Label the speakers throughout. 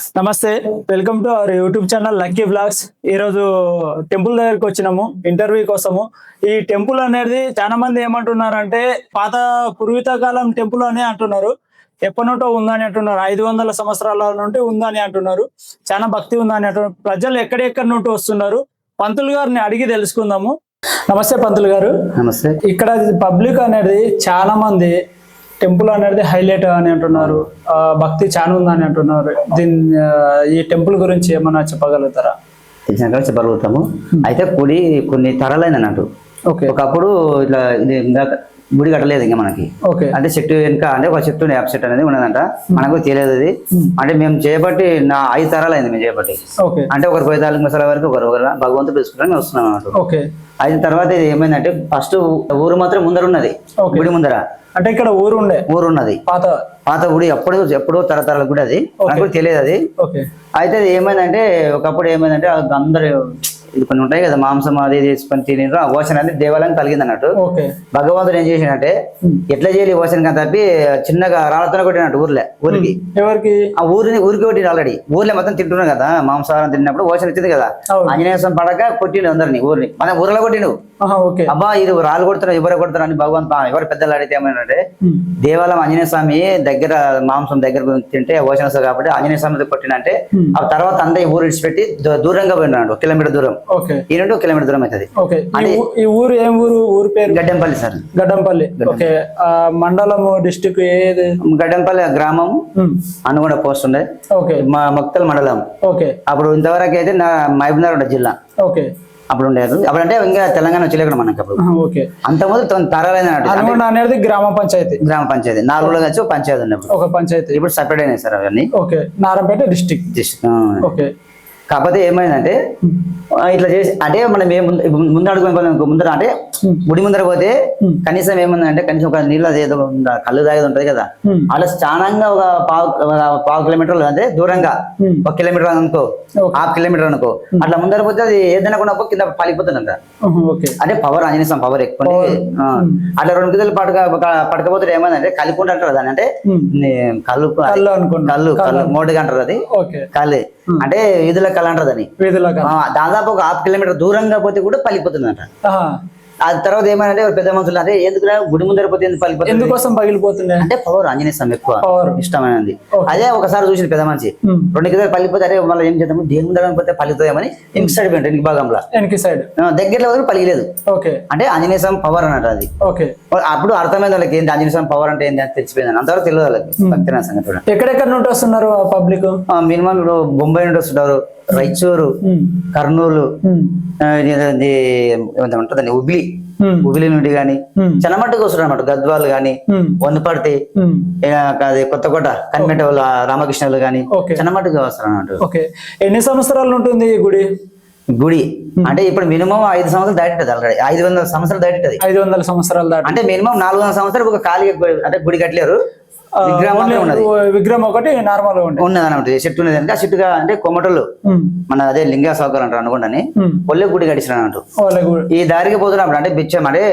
Speaker 1: నమస్తే, welcome to our YouTube channel lucky blogs. ఈరోజు temple దగ్గరికి వచ్చినాము ఇంటర్వ్యూ కోసము. ఈ టెంపుల్ అనేది చాలా మంది ఏమంటున్నారంటే పాత పూర్వీత కాలం టెంపుల్ అని అంటున్నారు. ఎప్పటి నుంటో ఉందని అంటున్నారు, 500 సంవత్సరాల నుండి ఉందని అంటున్నారు. చాలా భక్తి ఉందని అంటున్నారు. ప్రజలు ఎక్కడెక్కడి నుండి వస్తున్నారు. పంతులు గారిని అడిగి తెలుసుకుందాము. నమస్తే పంతులు గారు.
Speaker 2: నమస్తే.
Speaker 1: ఇక్కడ పబ్లిక్ అనేది చాలా మంది టెంపుల్ అనేది హైలైట్ అని అంటున్నారు, భక్తి చాలా ఉందని అంటున్నారు. ఈ టెంపుల్ గురించి ఏమన్నా చెప్పగలుగుతారా?
Speaker 2: చెప్పగలుగుతాము. అయితే గుడి కొన్ని తరాలైన అన్నట్టు. ఒకప్పుడు ఇట్లా ఇది గుడి కట్టలేదు ఇంకా మనకి. అంటే చెట్టు వెనుక అంటే ఒక చెట్టు వేప చెట్టు అనేది ఉన్నదంట. మనకు తెలియదు అది. అంటే మేము చేపట్టి 5 తరాలు అయింది మేము చేపట్టి. అంటే ఒకరు 14 ముసల వరకు ఒకరు భగవంతుడు తీసుకుంటాం వస్తున్నాం అన్నట్టు. అయిన తర్వాత ఇది ఏమైందంటే ఫస్ట్ ఊరు మాత్రం ముందర ఉన్నది, గుడి ముందర.
Speaker 1: అంటే ఇక్కడ
Speaker 2: ఊరున్నది పాత గుడి, ఎప్పుడో తరతరాల గుడి అది. నాకు తెలియదు అది. అయితే అది ఏమైందంటే ఒకప్పుడు ఏమైందంటే అందరు ఇది కొన్ని ఉంటాయి కదా, మాంసం అది తీసుకొని తిని ఆ ఓషన్ అనేది దేవాలయం కలిగింది అన్నట్టు. భగవంతుడు ఏం చేసినట్టే ఎట్లా చేయాలి ఓషన్ కానీ తప్పి చిన్నగా రాళ్ళతో కొట్టినట్టు ఊరికి ఆ ఊరికి కొట్టింది. ఆల్రెడీ ఊర్లో మొత్తం తింటున్నాం కదా, మాంసాహారం తిన్నప్పుడు ఓషన్ వచ్చింది కదా, ఆంజనేయ స్వామి పడక కొట్టిండు అందరినీ, ఊరిని మన ఊర్లో కొట్టిండు. అబ్బా ఇది రాళ్ళు కొడుతున్నారు, ఎవరు కొడుతున్నారు అని భగవంతు ఎవరు పెద్దలు అడిగితే ఏమంటే దేవాలయం ఆంజనేయ స్వామి దగ్గర మాంసం దగ్గర తింటే ఓషన్ వస్తుంది కాబట్టి ఆంజనేయ స్వామి కొట్టినంటే ఆ తర్వాత అందరి ఊరు విడిచిపెట్టి దూరంగా పోయినాడు. 1 కిలోమీటర్ దూరం, ఈ 1 కిలోమీటర్ దూరం అవుతుంది.
Speaker 1: ఈ ఊరు ఏం ఊరు పేరు?
Speaker 2: గడ్డంపల్లి సార్.
Speaker 1: గడ్డంపల్లి. మండలం డిస్టిక్ ఏది?
Speaker 2: గడ్డంపల్లి గ్రామం, అనుగుణ పోస్ట్ ఉండే మా మక్తల్ మండలం. అప్పుడు ఇంతవరకు అయితే మహబూబ్నగర్ జిల్లా అప్పుడు ఉండేది. అప్పుడు అంటే ఇంకా తెలంగాణ వచ్చలేకుండా మనకి అప్పుడు. అంతకుముందు తరాలైన
Speaker 1: అనేది గ్రామ పంచాయతీ
Speaker 2: 4 ఊళ్ళో వచ్చి పంచాయతీ ఉన్నప్పుడు
Speaker 1: ఒక పంచాయతీ.
Speaker 2: ఇప్పుడు సపరేట్ అయినాయి సార్ అవన్నీ.
Speaker 1: నారాయణపేట డిస్ట్రిక్ట్.
Speaker 2: కాకపోతే ఏమైందంటే ఇట్లా చేసి అంటే మనం ముందు అడుగు ముందర అంటే గుడి ముందర పోతే కనీసం ఏముందంటే కనీసం ఒక నీళ్ళ ఏదో కళ్ళు తాగేది ఉంటది కదా, అలా స్థానంగా ఒక పావు కిలోమీటర్లు అంటే దూరంగా 1 కిలోమీటర్ అనుకో, 1/2 కిలోమీటర్ అనుకో, అట్లా ముందర పోతే అది ఏదైనా కూడా కింద పలిపోతుందంట. అంటే పవర్ ఆంజనేయ స్వామి పవర్ ఎక్కువ. అట్లా 2 కిలోలు పడకపోతే ఏమైందంటే కలిపుంట అంటారు దాన్ని. అంటే కళ్ళు మోడుగా అంటారు అది కళ్ళు, అంటే వీధుల కళ అంటారు అని. దాదాపు ఒక 1/2 కిలోమీటర్ దూరంగా పోతే కూడా పలిపోతుందంట. ఆ తర్వాత ఏమైనా పెద్ద మనుషులు అంటే ఎందుకు గుడి ముందర పోతే
Speaker 1: ఎందుకోసం పగిలిపోతుంది అంటే
Speaker 2: పవర్ ఆంజనేయ స్వామి ఎక్కువ ఇష్టమైనది. అదే ఒకసారి చూసిన పెద్ద మనిషి 2 కిలోలు పలిపోతే అరే మళ్ళీ ఏం చేద్దాము దేవుని ముందర పోతే పలుకుతామని ఇంక సైడ్ పోయింది, ఇంక భాగంలో దగ్గరలో వరకు పలిగలేదు. అంటే ఆంజనేయ స్వామి పవర్ అన్నట్టు అది. అప్పుడు అర్థమైంది వాళ్ళకి ఏంటి ఆంజనేయ స్వామి పవర్ అంటే ఏంటి అని తెలిసిపోయింది. అంతవరకు తెలియదు వాళ్ళకి భక్తినాథ సంగతి.
Speaker 1: ఎక్కడెక్కడ నుండి వస్తున్నారు పబ్లిక్?
Speaker 2: మినిమం ఇప్పుడు బొంబాయి నుండి వస్తుంటారు, రాయచూరు, కర్నూలు, ఉంటుందండి ఉబిలి నుండి గాని చాలా మట్టుకు వస్తున్నారు అన్నమాట. గద్వాలు గాని, వన్నపర్తి, కొత్తకోట, కనిమెట రామకృష్ణులు గాని చాలా మట్టుకు వస్తారు అన్నమాట.
Speaker 1: ఎన్ని సంవత్సరాలు ఉంటుంది ఈ
Speaker 2: గుడి? అంటే ఇప్పుడు మినిమం 5 సంవత్సరాలు దాటిటది. ఆల్రెడీ 500 సంవత్సరాలు దాటిటది.
Speaker 1: 500 సంవత్సరాలు దాటి అంటే
Speaker 2: మినిమం 400 సంవత్సరాలు ఒక ఖాళీ అంటే గుడి కట్టలేరు.
Speaker 1: విగ్రహం ఒకటి నార్మల్
Speaker 2: ఉన్నది అన్నమాట. చెట్టు ఉన్నది అంటే ఆ చెట్టుగా అంటే కొమ్మటలు మన అదే లింగా సౌకర్యం అంటారు అనుకోండి. ఒళ్ళే గుడి కట్టించిన అన్నట్టు. ఈ దారికి పోతున్నప్పుడు అంటే బిచ్చం అంటే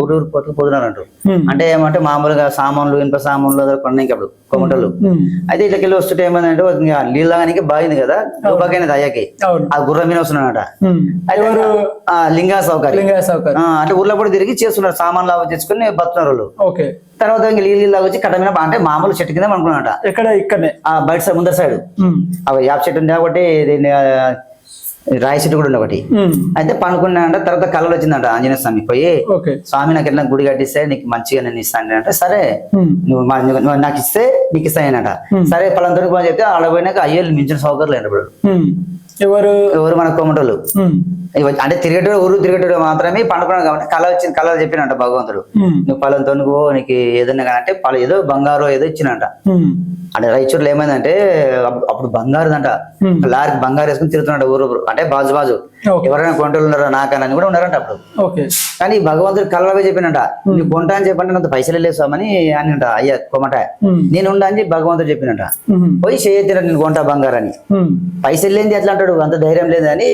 Speaker 2: ఊరు పోతున్నారు అంటూ. అంటే ఏమంటే మామూలుగా సామాన్లు, ఇనుప సామాన్లు కొన్నాయి అప్పుడు కొమ్మటలు. అయితే ఇట్లకెళ్ళి వస్తుంటే ఏమైందంటే నీళ్ళగానికి బాగింది కదా రూపాయకైనా దయ్యాకి, ఆ గుర్రం మీద వస్తున్నాడట. లింగా సౌకర్యం అంటే ఊర్లో కూడా తిరిగి చేస్తున్నారు, సామాన్లు తెచ్చుకుని బతున్నారు వాళ్ళు. తర్వాత ఇంకా నీళ్ళ వచ్చి కట్ట మీద అంటే మామూలు చెట్టు కింద అనుకున్నాట. ఇక్కడనే బయట సైడ్ ముందర సైడ్ యాప్ చెట్టు ఉంది ఒకటి, రాయి చెట్టు కూడా ఉంది ఒకటి. అయితే పనుకున్నాడంట. తర్వాత కళలు వచ్చిందంట ఆంజనేయ స్వామి పోయి, స్వామి నాకు ఎట్లా గుడి కట్టిస్తే నీకు మంచిగా నేను ఇస్తాను అంటే, సరే నువ్వు నాకు ఇస్తే నీకు ఇస్తానట. సరే పలాంతోటి పోని చెప్తే ఆడ పోయినాక అయ్యేళ్ళు మించిన సౌకర్యం లేదు. ఇప్పుడు ఎవరు మన కొమ్మటోళ్ళు అంటే తిరిగేటోడు ఊరు తిరిగేటోడు మాత్రమే పండుకున్నాడు కాబట్టి కళ చెప్పినంట భగవంతుడు, నువ్వు పళ్ళంతో నువ్వు నీకు ఏదన్నా కానీ అంటే ఏదో బంగారు ఏదో ఇచ్చినంట. అంటే రాయచూరులో ఏమైందంటే అప్పుడు బంగారు అంట, లారీకి బంగారు వేసుకుని తిరుగుతున్నాడు ఊరు. అంటే బాజు ఎవరైనా కొంటలు ఉన్నారా నాకని కూడా ఉన్నారంట అప్పుడు. కానీ భగవంతుడు కళ్ళగా చెప్పినంట, నువ్వు కొంటా అని చెప్పంటే అంత పైసలు లేసామని అని అంట. అయ్యా కొమ్మట నేను ఉండా అని చెప్పి భగవంతుడు చెప్పినంట. పోయి చేయొద్దు నేను కొంటా బంగారు అని. పైసలు లేని ఎట్లా అంటాడు, అంత ధైర్యం లేదు అని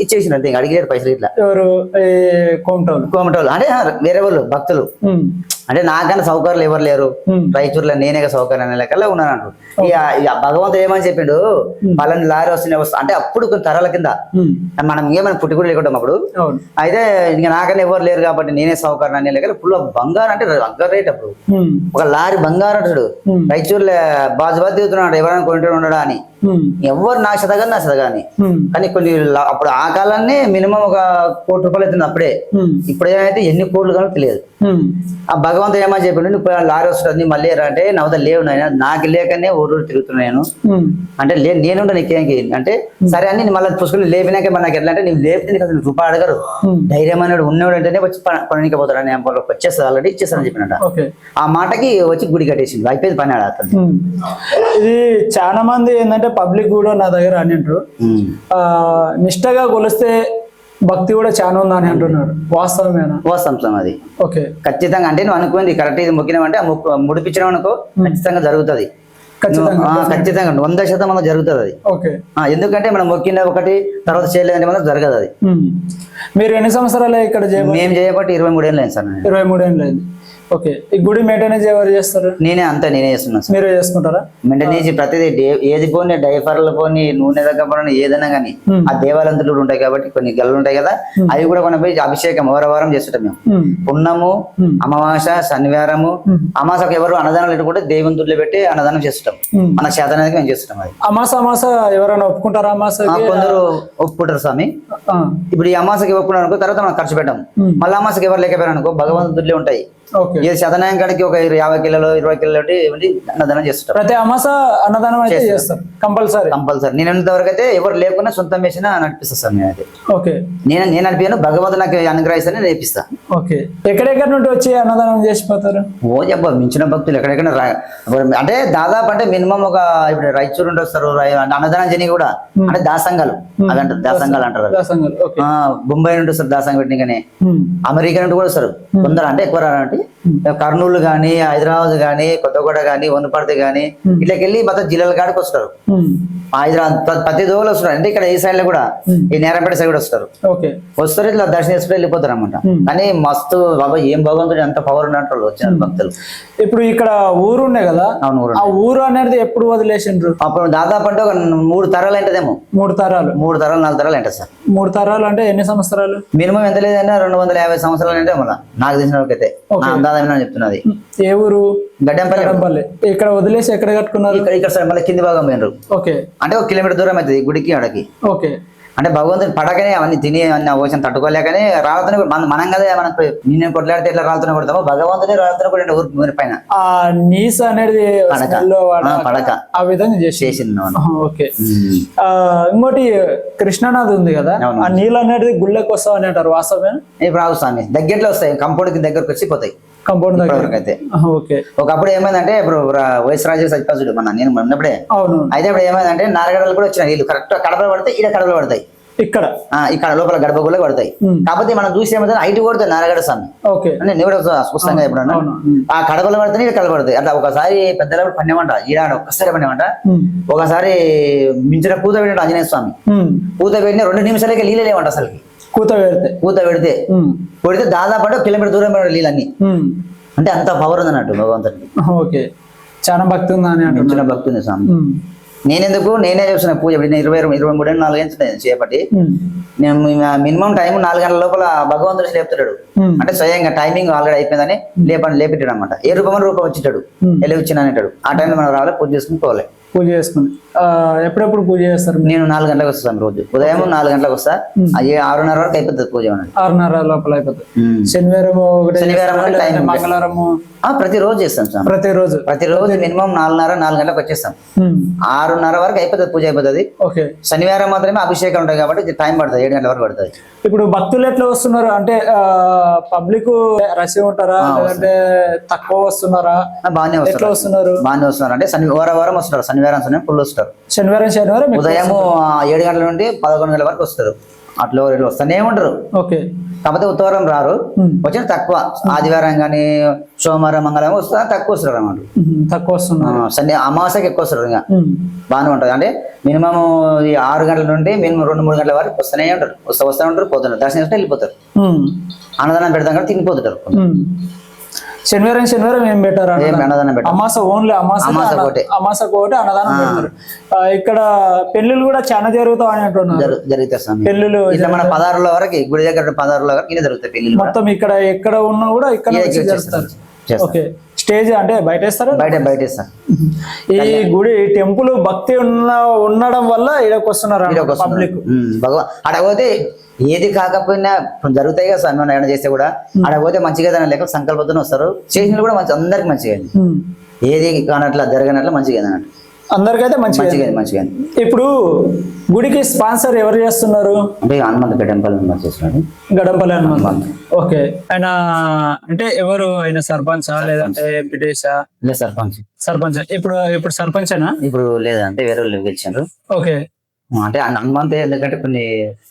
Speaker 2: ఇచ్చేసిన అంతే, అడిగారు పైసలు. ఇట్లా
Speaker 1: కోమటోళ్ళు
Speaker 2: అంటే వేరే వాళ్ళు భక్తులు అంటే నాకన్నా సౌకర్యాలు ఎవరు లేరు, రైతుల్లో నేనే సౌకర్యం అనే లెక్కలో ఉన్నాను అంటారు. ఇక భగవంతుడు ఏమని చెప్పిండు, వాళ్ళని లారీ వస్తున్నాయి వస్తా అంటే అప్పుడు కొన్ని తరాల కింద మనం ఏమైనా పుట్టి కూడా లేకుంటాం అప్పుడు. అయితే ఇంకా నాకన్నా ఎవరు లేరు కాబట్టి నేనే సౌకర్యం అనే లెక్కలో ఫుల్ బంగారం అంటే బంగారు రేట్ అప్పుడు ఒక లారీ బంగారం అంటాడు. రైతుల్లో బాజుబాజు తిరుగుతున్నాడు ఎవరైనా కొంటూ ఉండడా అని. ఎవరు నా చదగాని కానీ కొన్ని అప్పుడు ఆ కాలాన్ని మినిమం ఒక ₹1 కోటి అవుతుంది అప్పుడే. ఇప్పుడు ఏమైతే ఎన్ని కోట్లు కానీ తెలియదు. ఆ భగవంతుడు ఏమని చెప్పిండు, నువ్వు లారీ వస్తుంది మళ్ళీ అంటే నవ్వుతా లేవు నాయన, నాకు లేకనే ఊరు తిరుగుతున్నాను అంటే నేనుంటా నీకేంకి అంటే సరే అని మళ్ళీ పుష్కలు లేపినాక నాకు ఎట్లా అంటే నువ్వు లేపితే నీకు అసలు రూపాయి అడగరు, ధైర్యం అనేవాడు ఉన్నవాడు అంటేనే వచ్చి పనికి పోతాడు అని వచ్చేస్తాడు, ఆల్రెడీ ఇచ్చేస్తానని చెప్పినట్ట. ఆ మాటకి వచ్చి గుడి కట్టేసింది, అయిపోయింది పని ఆడ.
Speaker 1: ఇది చాలా మంది ఏంటంటే పబ్లిక్ కూడా నా దగ్గర అని అంటారు, నిష్టగా కొలిస్తే భక్తి కూడా చాలా ఉందని అంటున్నారు. వాస్తవమేనా?
Speaker 2: వాస్తవం అది.
Speaker 1: ఓకే,
Speaker 2: ఖచ్చితంగా. అంటే నువ్వు అనుకుంది కరెక్ట్, ఇది మొక్కినామంటే ముడిపించడం అనుకో ఖచ్చితంగా జరుగుతుంది. ఖచ్చితంగా 100% మనకు జరుగుతుంది అది. ఎందుకంటే మనం మొక్కిన ఒకటి తర్వాత చేయలేదంటే మనకు జరగదు అది.
Speaker 1: మీరు ఎన్ని సంవత్సరాలు ఇక్కడ
Speaker 2: మేము చేయబట్టి 23 ఏళ్ళు అయింది సార్.
Speaker 1: 23 ఏళ్ళు అయింది. ఓకే, ఈ గుడి మెయింటెనెన్స్ ఎవరు చేస్తారు?
Speaker 2: నేనే చేస్తున్నాను.
Speaker 1: మీరు చేసుకుంటారా?
Speaker 2: మెయింటెనెన్స్ ప్రతిదీ ఏది పోనీ, డైఫర్లు పోనీ, నూనె దగ్గర పోనీ, ఏదైనా కానీ ఆ దేవాలయంతులు ఉంటాయి కాబట్టి కొన్ని గల్లు ఉంటాయి కదా, అవి కూడా కొన్ని పోయి అభిషేకం వారం చేస్తుంటాం మేము. పున్నము, అమావాస, శనివారము, అమాసకు ఎవరు అన్నదానం పెట్టుకుంటే దేవంతులు పెట్టి అన్నదానం చేస్తుంటాం. మనకు శాతానికి మేము చేస్తుంటాం. అది
Speaker 1: అమాస ఎవరైనా ఒప్పుకుంటారా? అమాస
Speaker 2: కొందరు ఒప్పుకుంటారు స్వామి. ఇప్పుడు ఈ అమాసకి ఒప్పుకున్నారు అనుకో, తర్వాత మనం ఖర్చు పెట్టాం. మళ్ళీ అమాసకి ఎవరు లేకపోయారు అనుకో, భగవంతులే ఉంటాయి. ఇది శతనాయం కాడికి ఒక 50 కిలోలు 20 కిలోలు అన్నదానం చేస్తుంటారు.
Speaker 1: ప్రతి అమాస అన్నదానం అయితే చేస్తారు కంపల్సరీ.
Speaker 2: నేను ఇంతవరకు అయితే ఎవరు లేకుండా సొంతం వేసినా నడిపిస్తా సార్. నేనైతే నేను నడిపాను, భగవంతుడు నాకు అనుగ్రహిస్తాను, నేర్పిస్తా.
Speaker 1: ఓకే, ఎక్కడెక్కడ నుండి వచ్చి అన్నదానం చేసిపోతారు?
Speaker 2: మించిన భక్తులు ఎక్కడెక్కడ అంటే దాదాపు అంటే మినిమం ఒక ఇప్పుడు రైచూరు నుండి వస్తారు అన్నదానం చేయని కూడా, అంటే దాసంగాలు అదంటారు, దాసంగాలు అంటారు. బొంబాయి నుండి వస్తారు దాసంగా పెట్టినగానే, అమెరికా నుండి కూడా వస్తారు కొందరు, అంటే ఎక్కువ అంటే కర్నూలు గాని, హైదరాబాద్ గాని, కొత్తగూడ గాని, వనపర్తి గాని ఇట్లకెళ్ళి మొత్తం జిల్లాల కాడికి వస్తారు. హైదరాబాద్ ప్రతి దోవలు వస్తారు. అంటే ఇక్కడ ఈ సైడ్ లో కూడా ఈ నేరంపేట సైడ్ కూడా వస్తారు. వస్తారు ఇట్లా దర్శనం చేసుకుని వెళ్ళిపోతారు అనమాట. కానీ మస్తు బాబా ఏం భగవంతుడు ఎంత పవర్ ఉన్నట్టు వచ్చిన భక్తులు.
Speaker 1: ఇప్పుడు ఇక్కడ ఊరు ఉండే కదా, ఆ ఊరు అనేది ఎప్పుడు వదిలేసిండ్రు?
Speaker 2: అప్పుడు దాదాపు అంటే ఒక 3 తరాలు ఏంటదేమో.
Speaker 1: 3 తరాలు
Speaker 2: 4 తరాలు ఏంట సార్.
Speaker 1: 3 తరాలు అంటే ఎన్ని సంవత్సరాలు? మినిమం
Speaker 2: ఎంత లేదన్నా 250 సంవత్సరాలు అంటే మళ్ళీ నాకు తెలిసిన వరకైతే చెప్తున్నది.
Speaker 1: ఏ ఊరు?
Speaker 2: గడ్డంపల్లి.
Speaker 1: ఇక్కడ వదిలేసి ఎక్కడ కట్టుకున్నారు?
Speaker 2: ఇక్కడ సార్ మళ్ళీ కింది భాగం పోయినారు.
Speaker 1: ఓకే,
Speaker 2: అంటే 1 కిలోమీటర్ దూరం అవుతుంది గుడికి ఆడకి.
Speaker 1: ఓకే,
Speaker 2: అంటే భగవంతుని పడకనే అవన్నీ తిని అవన్నీ అవసరం తట్టుకోలేకనే రాళ్ళతోనే మనం కదా మనకు నేను కొట్లాడితే ఎట్లా రాళ్ళతోనే కొడతామో, భగవంతుని రాళ్ళతోనే కొట్టే ఊరి పైన
Speaker 1: నీస్ అనేది
Speaker 2: పడక
Speaker 1: ఆ విధంగా చేసింది. ఓకే, ఇంకోటి కృష్ణానది ఉంది కదా, ఆ నీళ్ళు అనేది గుళ్ళకి వస్తావు అని అంటారు, వాస్తవమే?
Speaker 2: ఇప్పుడు రావు స్వామి, దగ్గరలో వస్తాయి, కంపౌండ్ దగ్గరకు వచ్చి పోతాయి.
Speaker 1: కంపౌండ్ దగ్గర
Speaker 2: అయితే ఒకప్పుడు ఏమైందంటే ఇప్పుడు వైఎస్ రాజు సత్యపాసుడు నేను ఉన్నప్పుడే అయితే అప్పుడు ఏమైందంటే నారగడలు కూడా వచ్చిన నీళ్ళు కరెక్ట్ కడపలో పడతాయి, ఇక్కడ కడపలో పడతాయి, ఇక్కడ లోపల గడప కూడా పడతాయి. కాకపోతే మనం చూసి ఏమైతే ఐటీ కొడతాయి నారగడ స్వామి అంటే నేను కూడా స్పష్టంగా ఎప్పుడన్నా ఆ కడపలో పడితే ఇక్కడ కడప పడతాయి. అట్లా ఒకసారి పెద్దలు పన్నెమంట ఈడ ఒక్కసారి పన్నెమంట, ఒకసారి మించిన పూత పెట్టినట్టు ఆంజనేయ స్వామి పూత పెట్టిన 2 నిమిషాలకి నీళ్ళు లేవంట అసలుకి. కూత పెడితే దాదాపు 1 కిలోమీటర్ దూరం నీళ్ళన్నీ. అంటే అంత పవర్ ఉంది అన్నట్టు భగవంతుడికి.
Speaker 1: ఓకే, చాలా భక్తి ఉంది అని
Speaker 2: అంటున్నా. భక్తి ఉంది స్వామి. నేనే చేస్తున్నా పూజ. 23 ఏళ్ళు 4 ఏళ్ళు చేపట్టి నేను మినిమం టైం 4 గంటల లోపల భగవంతుడు లేపుతాడు. అంటే స్వయంగా టైమింగ్ ఆల్రెడీ అయిపోయిందని లేపెట్టాడు అనమాట. ఏ రూపం వచ్చేటాడు, ఎలా వచ్చినానంటాడు. ఆ టైంలో మనం రావాలి, పూజ చేసుకుని పోవాలి.
Speaker 1: పూజ చేసుకుని ఎప్పుడెప్పుడు పూజ చేస్తారు?
Speaker 2: నేను 4 గంటలకు వస్తాను రోజు. ఉదయం 4 గంటలకు వస్తా, అది 6:30 వరకు అయిపోతుంది పూజ.
Speaker 1: 6:30 లోపల అయిపోతుంది. శనివారం మంగళవారము
Speaker 2: ప్రతిరోజు చేస్తాం సార్. ప్రతిరోజు మినిమం 4:30 గంటలకు వచ్చేస్తాం. 6:30 వరకు అయిపోతుంది పూజ అయిపోతుంది. శనివారం మాత్రమే అభిషేకం ఉంటాయి కాబట్టి టైం పడుతుంది, 7 గంటల వరకు పడుతుంది.
Speaker 1: ఇప్పుడు భక్తులు ఎట్లా వస్తున్నారు అంటే పబ్లిక్ రష్ ఉంటారా లేదంటే తక్కువ వస్తున్నారా?
Speaker 2: బాగానే వస్తున్నారు అంటే వారం వస్తున్నారు. శనివారం ఫుల్ వస్తారు. శనివారం ఉదయం 7 గంటల నుండి 11 గంటల వరకు వస్తారు. అట్లా వస్తూనే ఉంటారు. ఓకే, కాకపోతే ఉత్తవారం రారు, వచ్చిన తక్కువ. ఆదివారం కానీ సోమవారం మంగళవారం వస్తా తక్కువ వస్తారు అన్నమాట. తక్కువ వస్తున్నారు. అమావాస్యకి ఎక్కువ వస్తారు. ఇంకా బాగానే ఉంటుంది. అంటే మినిమం 6 గంటల నుండి మినిమం 2-3 గంటల వరకు వస్తూనే ఉంటారు. వస్తూ ఉంటారు, పోతుంటారు. దర్శనం చేస్తే వెళ్ళిపోతారు. అన్నదానం పెడతాం కూడా తినిపోతుంటారు.
Speaker 1: శనివారం ఏం పెట్టారు?
Speaker 2: ఏం అన్నదానం పెట్టారు.
Speaker 1: అమాస ఓన్లీ
Speaker 2: అమాస ఒకటే.
Speaker 1: అమాస ఒకటి అన్నదానం పెడతారు. ఇక్కడ పెళ్లిళ్ళు కూడా చాలా జరుగుతాం అని అంటున్నారు.
Speaker 2: జరుగుతాయి స్వామి.
Speaker 1: పెళ్లిళ్ళు
Speaker 2: ఇట్లా మన 16 వరకు గుడి దగ్గర 16 వరకు ఇలా జరుగుతాయి పెళ్లి.
Speaker 1: మొత్తం ఇక్కడ ఎక్కడ ఉన్నా కూడా ఇక్కడ జరుగుతారు. ఓకే, స్టేజ్ అంటే బయట వేస్తారా?
Speaker 2: బయట వేస్తారు.
Speaker 1: ఈ గుడి టెంపుల్ భక్తి ఉండడం వల్ల ఇక్కడికి వస్తున్నారు పబ్లిక్.
Speaker 2: అడగపోతే ఏది కాకపోయినా జరుగుతాయి కదా స్వామి, ఏమైనా చేస్తే కూడా అడగపోతే మంచిగా లెక్క సంకల్పంతో వస్తారు. చేసిన కూడా మంచి, అందరికి మంచిగా ఏది కానట్లా జరగనట్లా మంచిగా అన్నట్టు
Speaker 1: అందరికైతే మంచిగా. ఇప్పుడు గుడికి స్పాన్సర్ ఎవరు చేస్తున్నారు?
Speaker 2: అంటే హనుమంత టెంపుల్ చేస్తున్నాడు,
Speaker 1: గడంపల్లి హనుమంత్. ఓకే, ఆయన అంటే ఎవరు? ఆయన సర్పంచా లేదంటే ఎంపీటీసా? సర్పంచ్. ఇప్పుడు సర్పంచేనా?
Speaker 2: ఇప్పుడు లేదంటే వేరే వాళ్ళు గెలిచారు.
Speaker 1: ఓకే,
Speaker 2: అంటే హనుమంతే, ఎందుకంటే కొన్ని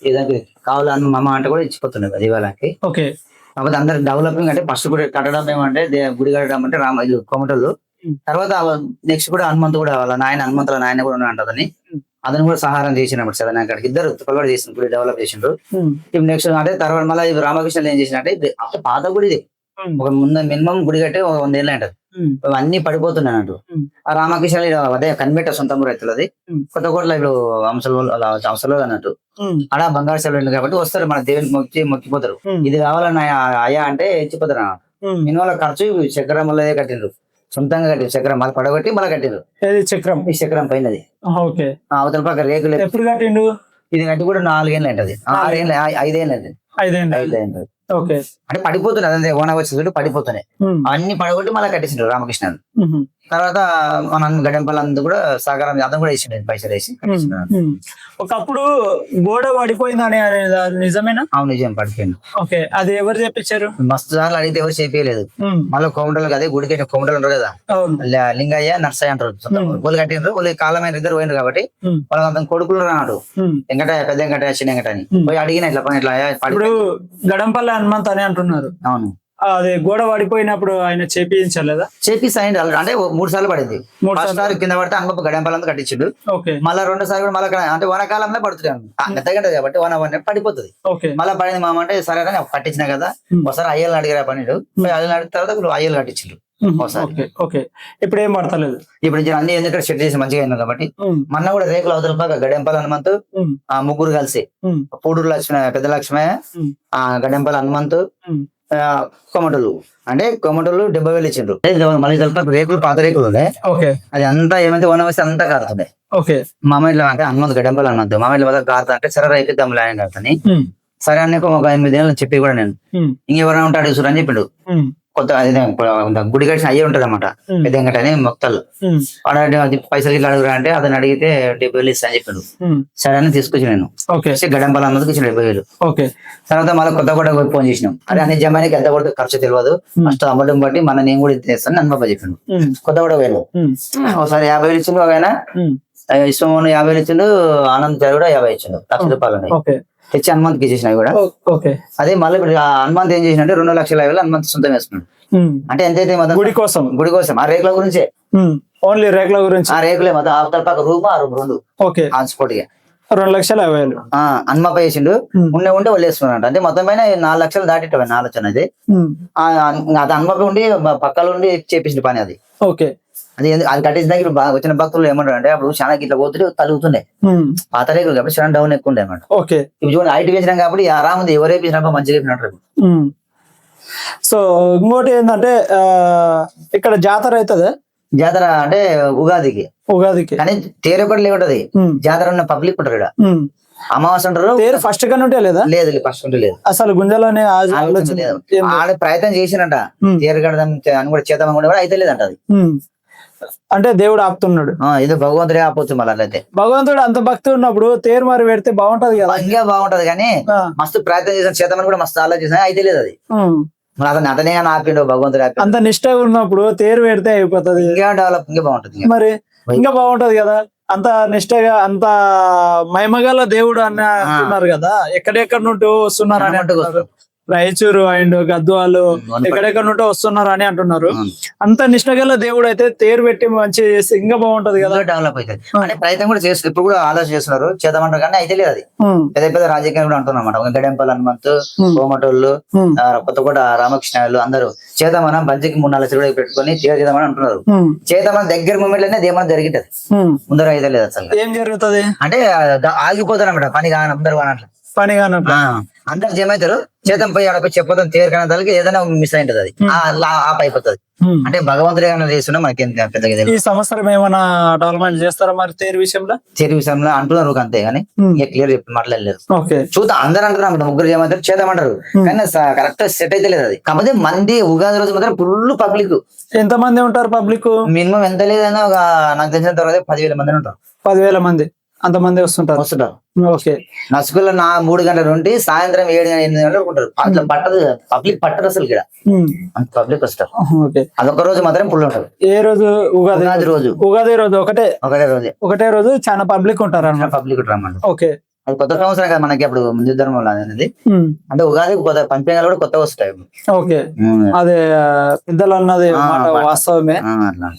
Speaker 2: ఏదంటే కావాలి అమ్మ అంటే కూడా ఇచ్చిపోతున్నాయి దేవాలయానికి.
Speaker 1: ఓకే,
Speaker 2: కాకపోతే అందరు డెవలపింగ్ అంటే ఫస్ట్ గుడి కట్టడం ఏమంటే గుడి కట్టడం అంటే కొమటలు, తర్వాత నెక్స్ట్ కూడా హనుమంతు కూడా వాళ్ళ నాయన హనుమంతుల నాయన కూడా ఉంటుందని అతను కూడా సహారం చేసినప్పుడు సార్ అక్కడికి ఇద్దరు తొలగడ చేసిన గుడి డెవలప్ చేసిండ్రు. ఇప్పుడు నెక్స్ట్ అంటే తర్వాత మళ్ళీ రామకృష్ణులు ఏం చేసినట్టే పాత గుడి ఇది, ఒక ముందు మినిమం గుడి కట్టే 100 ఏళ్ళు అంటది, అన్ని పడిపోతున్నాయి అన్నట్టు. ఆ రామకృష్ణ అదే కనిపెట్ట సొంత రైతులు, అది కొత్త కోట్ల ఇప్పుడు అంశంలో అన్నట్టు. అడ బంగారు సెలవు కాబట్టి వస్తారు, మన దేవుని మొక్కిపోతారు. ఇది కావాలని అయ్యా అంటే ఇచ్చిపోతారు అన్నట్టు. మినిమం ఖర్చు చక్రం వల్ల కట్టిండ్రు, సొంతంగా కట్టిండ్రు. చక్రం మళ్ళీ పడగొట్టి మళ్ళీ కట్టిండ్రు. ఈ చక్రం పైనది. అవతల పక్క రేకులు
Speaker 1: ఎప్పుడు కట్టిండు?
Speaker 2: ఇది కట్టి కూడా 4 ఏళ్ళు అంటది, 6 ఏళ్ళు 5 ఏళ్ళు.
Speaker 1: ఓకే,
Speaker 2: అంటే పడిపోతున్నాయి, అదే ఓన వచ్చి పడిపోతున్నాయి, అన్ని పడగొట్టి మళ్ళీ కట్టించారు రామకృష్ణ. తర్వాత మన గడంపల్లి అంతా కూడా సహకారం అతను కూడా వేసిండు, పైసలు వేసి.
Speaker 1: ఒకప్పుడు గోడ పడిపోయిందని నిజమేనా?
Speaker 2: అవును, నిజం, పడిపోయింది.
Speaker 1: ఓకే, అది ఎవరు చెప్పించారు?
Speaker 2: మస్తు సార్లు అడిగితే ఎవరు చెప్పలేదు. మళ్ళీ కోమటలు అదే గుడికి కోమటలు ఉంటారు కదా, లింగయ్య నర్సయ్య అంటారు. వాళ్ళు కట్టినారు, వాళ్ళు కాలమైన ఇద్దరు పోయినారు కాబట్టి వాళ్ళకి అంత కొడుకులు అన్నాడు, వెంకటయ్య, పెద్ద వెంకటయ్య, చిన్న వెంకటని పోయి అడిగిన ఇట్లా ఇట్లా.
Speaker 1: ఇప్పుడు గడంపల్లి హనుమంత్ అని అంటున్నారు.
Speaker 2: అవును,
Speaker 1: అది గోడ పడిపోయినప్పుడు ఆయన చేపించలేదా?
Speaker 2: చేపిస్తాయండి, అంటే 3 సార్లు పడింది. 3 సార్లు కింద పడితే అంగప్ప గడంపల్లంతా కట్టించిండు. మళ్ళీ 2 సార్లు కూడా మళ్ళీ అంటే వనకాలంలో పడుతున్నాను, మెత్తగంట కాబట్టి వన పడిపోతుంది. మళ్ళీ పడింది మామ అంటే సరే కట్టించినా కదా, ఒకసారి అయ్యలు అడిగారా పనిడు, అయ్యలు అడిగిన తర్వాత అయ్యలు కట్టించిండు.
Speaker 1: ఇప్పుడు ఏం పడతలేదు,
Speaker 2: ఇప్పుడు అన్ని ఎందుకంటే సెట్ చేసి మంచిగా అయినా కాబట్టి. మొన్న కూడా రేకులు అవతల పక్క గడంపల్లి హనుమంతు ముగ్గురు కలిసి పూడూరు లక్ష్మి, పెద్ద లక్ష్మయ్య, గడంపల్లి హనుమంతు, కొమటలు అంటే కొమటలు 70,000 ఇచ్చిండ్రు. మళ్ళీ రేకులు పాత రేకులు ఉన్నాయి, అది అంతా ఏమైతే వస్తే అంతా కారుతుంది. మామయ్య అంటే హనుమంతు గడంపల్లి హనుమంతు మామయ్య వద్ద కారుతా అంటే సరే రైపిద్దాం ఆయన కారుతని. సరే అన్నీ ఒక 8 ఏళ్ళు చెప్పి కూడా నేను ఇంకెవరైనా ఉంటాడు చూడని చెప్పిండు. కొత్త గుడి కట్టిన అయ్యే ఉంటది అనమాట, పెద్ద వెంకటని మొక్తలు. వాడు పైసలు ఇట్లా అడుగురా అంటే అతను అడిగితే 70,000 ఇస్తా అని చెప్పిండు. సరే అని తీసుకొచ్చి నేను గడంపల్లి అన్నది ఇచ్చిన 70,000. తర్వాత మళ్ళీ కొత్త కూడా ఫోన్ చేసినాం, అరే అన్ని జమానికి ఎంత కూడా ఖర్చు తెలియదు, ఫస్ట్ అమ్మడం బట్టి మన నేను కూడా ఇస్తాను అని బాబా చెప్పిండు. కొత్త కూడా పోయాను, ఒకసారి 50,000 ఇచ్చిండు, ఒక ఆయన ఇష్టం 50,000 ఇచ్చిండు, ఆనంద్ కూడా 50 ఇచ్చిండు, ₹1,00,000 తెచ్చి హనుమంత్కి ఇచ్చేసినాయి కూడా. అదే మళ్ళీ ఇప్పుడు హనుమంత్ ఏం చేసినట్టే 2,50,000 హనుమంత్ సొంతం వేసుకున్నాడు. అంటే ఎంతైతే గుడి కోసం ఆ రేకుల గురించే,
Speaker 1: ఓన్లీ రేకుల గురించి. ఆ
Speaker 2: రేకులే మొత్తం అవతల పక్క రూమ్ ఆ రూమ్ 2 హాస్పోర్ట్గా
Speaker 1: 2,50,000
Speaker 2: హనుమప్ప వేసిండు. ఉంటే వాళ్ళు వేసుకున్నాడు, అంటే మొత్తం పైన 4 లక్షలు దాటిట నా ఆలోచన. అది హనుమప్ప ఉండి పక్కల ఉండి చేపించిన పని అది. అది కట్టించడానికి ఇప్పుడు వచ్చిన భక్తులు ఏమంటారు అంటే అప్పుడు చాలా ఇట్లా పోతుంటే తలుగుతుండే పాత రేకులు కాబట్టి చాలా డౌన్ ఎక్కువ ఉండే అన్నమాట. ఇప్పుడు చూడండి హైట్ పెంచినాం కాబట్టి ఆరాముంది, ఎవరు వేపించినప్పుడు మంచిగా వేపినట్టు.
Speaker 1: సో ఇంకోటి ఏంటంటే ఇక్కడ జాతర అవుతుంది.
Speaker 2: జాతర అంటే ఉగాదికి కానీ తేరు ఒకటి లేకుంటది, జాతర ఉన్న పబ్లిక్ ఉంటారు ఇక్కడ. అమావాస్య అంటారు,
Speaker 1: తేరు ఫస్ట్ గా ఉంటే లేదా?
Speaker 2: లేదు, ఫస్ట్ ఉంటే లేదు అసలు.
Speaker 1: గుంజలోనే
Speaker 2: ఆడ ప్రయత్నం చేసినట్ట తేరు కడదాం అని కూడా చేద్దాం కూడా అయితే లేదంట. అది
Speaker 1: అంటే దేవుడు ఆపుతున్నాడు,
Speaker 2: ఏదో భగవంతుడే ఆపొచ్చు. మళ్ళీ అట్లయితే
Speaker 1: భగవంతుడు అంత భక్తి ఉన్నప్పుడు తేరు మరి పెడితే బాగుంటది కదా.
Speaker 2: ఇంకా బాగుంటది కానీ మస్తు ప్రయత్నం చేసిన చేద్దామని కూడా మస్తు ఆలోచన అయితే లేదు. అది అతనే ఆపిండు భగవంతుడు.
Speaker 1: అంత నిష్ఠగా ఉన్నప్పుడు తేరు పెడితే అయిపోతుంది,
Speaker 2: ఇంకా డెవలప్ ఇంకా బాగుంటది.
Speaker 1: మరి ఇంకా బాగుంటది కదా. అంత నిష్ఠగా అంత మహిమగల దేవుడు అన్నారు కదా, ఎక్కడెక్కడ నుండి వస్తున్నారు అని అంటున్నారు. రాయచూరు అండ్ గద్వాలు ఎక్కడెక్కడ నుండి వస్తున్నారు అని అంటున్నారు. అంత నిష్టగల దేవుడు అయితే తేరు పెట్టి మంచి చేస్తే ఇంకా బాగుంటది కదా.
Speaker 2: డెవలప్ అవుతుంది అంటే ప్రయత్నం కూడా చేస్తారు, ఇప్పుడు కూడా ఆలోచన చేస్తున్నారు, చేద్దామంటారు కానీ అయితే లేదు. అది పెద్ద పెద్ద రాజకీయాలు కూడా అంటున్నమాట, గడెంపల్ హనుమంత్, కోమటోళ్ళు, కొత్తకోట రామకృష్ణ అందరూ చేద్దామన్నా బంతికి 3-4 లక్షలు కూడా పెట్టుకొని తేరు చేద్దామని అంటున్నారు. చేద్దామని దగ్గర మూమెంట్ లోనే ఏమన్నా జరిగింటది, ముందర అయితే లేదు అసలు.
Speaker 1: ఏం జరుగుతుంది
Speaker 2: అంటే ఆగిపోతారు అన్నమాట, పని కాని అందరు అట్లా
Speaker 1: పని కానప్పుడు
Speaker 2: అందరు జమైతారు, చేతం పోయి ఆడ పోయి చెప్పొద్దాం తేరుకనే దానికి ఏదైనా మిస్ అయింటది, అది ఆప్ అయిపోతుంది. అంటే భగవంతుడు ఏమైనా చేస్తున్నా మనకి పెద్దగా.
Speaker 1: ఈ సంవత్సరం ఏమైనా డెవలప్మెంట్ చేస్తారా మరి తేరు విషయంలో?
Speaker 2: తేరు విషయంలో అంటున్నారు అంతే కానీ ఇక క్లియర్ చెప్పి మాట్లాడలేదు.
Speaker 1: ఓకే,
Speaker 2: చూద్దాం, అందరూ అంటున్నారు ముగ్గురు ఏమంటారు చేద్దామంటారు కానీ కరెక్ట్ సెట్ అయితే లేదు అది. కాకపోతే మంది ఉగాది రోజు మాత్రం ఫుల్ పబ్లిక్.
Speaker 1: ఎంత మంది ఉంటారు పబ్లిక్?
Speaker 2: మినిమం ఎంత లేదన్నా ఒక నాకు తెలిసిన తర్వాత 10,000 మంది ఉంటారు.
Speaker 1: 10,000 మంది అంత మంది వస్తుంటారు. ఓకే,
Speaker 2: నసుకుల్లో 3 గంటల నుండి సాయంత్రం 7-8 గంటలకు ఉంటారు. అట్లా పట్టదు, పబ్లిక్ పట్టదు అసలు ఇక్కడ, అంత పబ్లిక్ వస్తారు.
Speaker 1: ఓకే,
Speaker 2: అదొక రోజు మాత్రం ఫుల్ ఉంటారు.
Speaker 1: ఏ రోజు? ఉగాది
Speaker 2: రోజు.
Speaker 1: ఉగాది రోజు ఒకటే రోజు చాలా పబ్లిక్ ఉంటారు అన్నమాట.
Speaker 2: పబ్లిక్ రమ్మండి.
Speaker 1: ఓకే,
Speaker 2: అది కొత్త సంవత్సరం కదా మనకి, అప్పుడు ముందు ధర్మం అనేది అంటే ఉగాది కొత్త పంచాంగాలు కూడా కొత్తగా వస్తాయి.
Speaker 1: ఓకే, అదే పెద్దలు అన్నది వాస్తవమే.
Speaker 2: అట్లా